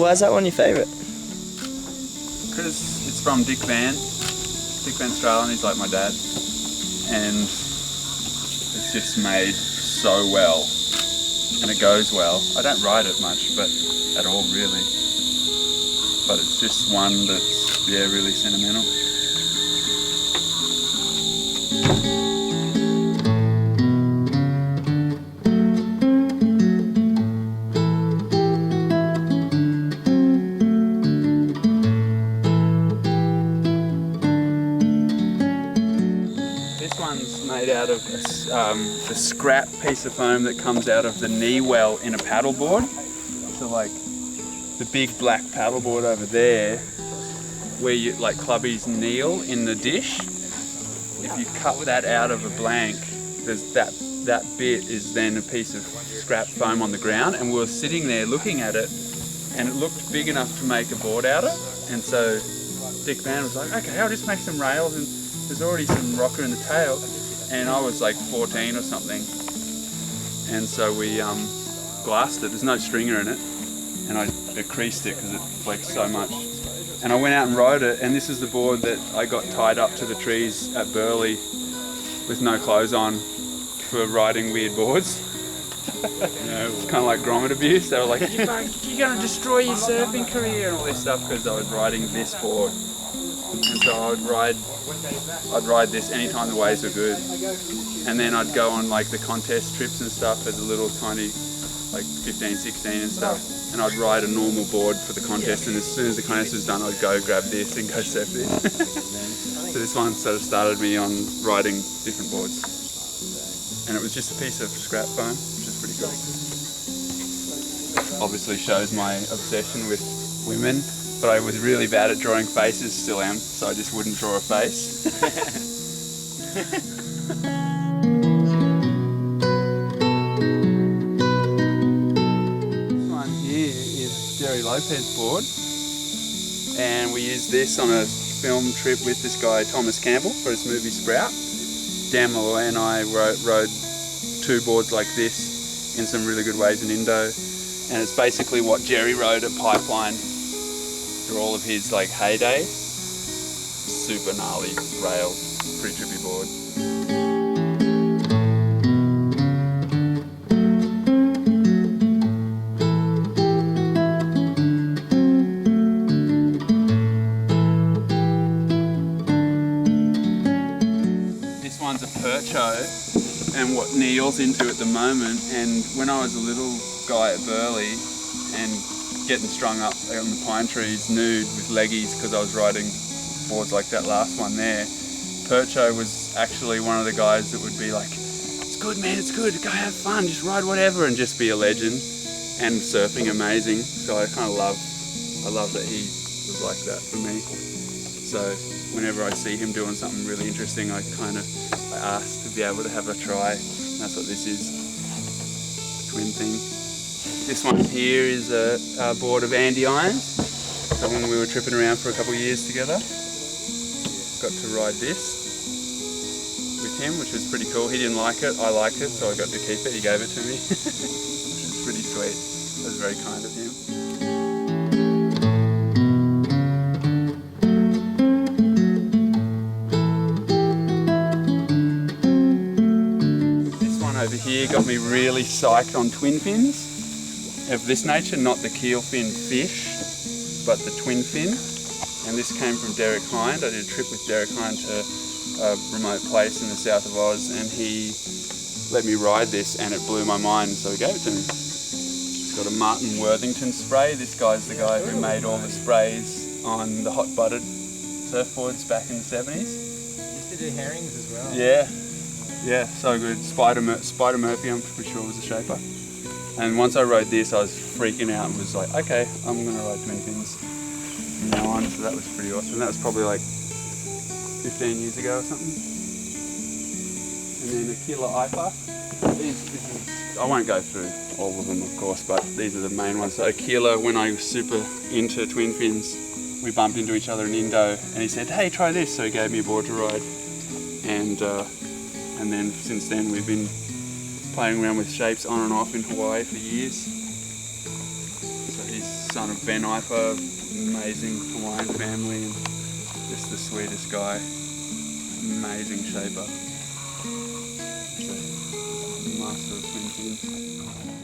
Why is that one your favourite? Because it's from Dick Van Stralen, he's like my dad, and it's just made so well, and it goes well. I don't ride it much, but at all really, but it's just one that's, yeah, really sentimental. Made out of the scrap piece of foam that comes out of the knee well in a paddleboard. So like the big black paddleboard over there, where you like clubbies kneel in the dish, if you cut that out of a blank, there's that bit is then a piece of scrap foam on the ground, and we were sitting there looking at it, and it looked big enough to make a board out of. And so Dick Van was like, okay, I'll just make some rails, and there's already some rocker in the tail. And I was like 14 or something, and so we glassed it. There's no stringer in it, and I creased it because it flexed so much. And I went out and rode it, and this is the board that I got tied up to the trees at Burleigh with no clothes on for riding weird boards. It's kind of like grommet abuse. They were like, you're going to destroy your surfing career and all this stuff, because I was riding this board. And so I'd ride this anytime the waves were good, and then I'd go on like the contest trips and stuff as a little tiny, like 15, 16 and stuff, and I'd ride a normal board for the contest, and as soon as the contest was done, I'd go grab this and go surf this. So this one sort of started me on riding different boards, and it was just a piece of scrap foam, which is pretty cool. Obviously shows my obsession with women. But I was really bad at drawing faces, still am, so I just wouldn't draw a face. This one here is Jerry Lopez's board, and we used this on a film trip with this guy Thomas Campbell for his movie Sprout. Dan Malloy and I rode two boards like this in some really good waves in Indo, and it's basically what Jerry rode at Pipeline through all of his like heyday. Super gnarly rail, pretty trippy board. This one's a Percho, and what Neil's into at the moment, and when I was a little guy at Burleigh and getting strung up on the pine trees nude with leggies because I was riding boards like that last one there, Percho was actually one of the guys that would be like, it's good man, it's good, go have fun, just ride whatever, and just be a legend, and surfing amazing. So I kind of love that he was like that for me. So whenever I see him doing something really interesting, I ask to be able to have a try. That's what this is, twin thing. This one here is a board of Andy Irons. So when we were tripping around for a couple of years together, got to ride this with him, which was pretty cool. He didn't like it, I liked it, so I got to keep it. He gave it to me, which is pretty sweet. That was very kind of him. This one over here got me really psyched on twin fins of this nature, not the keel fin fish, but the twin fin. And this came from Derek Hind. I did a trip with Derek Hind to a remote place in the south of Oz, and he let me ride this, and it blew my mind, so he gave it to me. It's got a Martin Worthington spray. This guy's the guy who made all the sprays on the hot butted surfboards back in the 70s. Used to do herrings as well. Yeah, so good. Spider Murphy, I'm pretty sure, was the shaper. And once I rode this, I was freaking out and was like, okay, I'm going to ride twin fins from now on. So that was pretty awesome. That was probably like 15 years ago or something. And then Aquila Ipa. I won't go through all of them, of course, but these are the main ones. So Aquila, when I was super into twin fins, we bumped into each other in Indo, and he said, hey, try this. So he gave me a board to ride. And then since then, we've been playing around with shapes on and off in Hawaii for years. So his son son of Ben Iper, amazing Hawaiian family, and just the sweetest guy, amazing shaper. So, master of twin fins.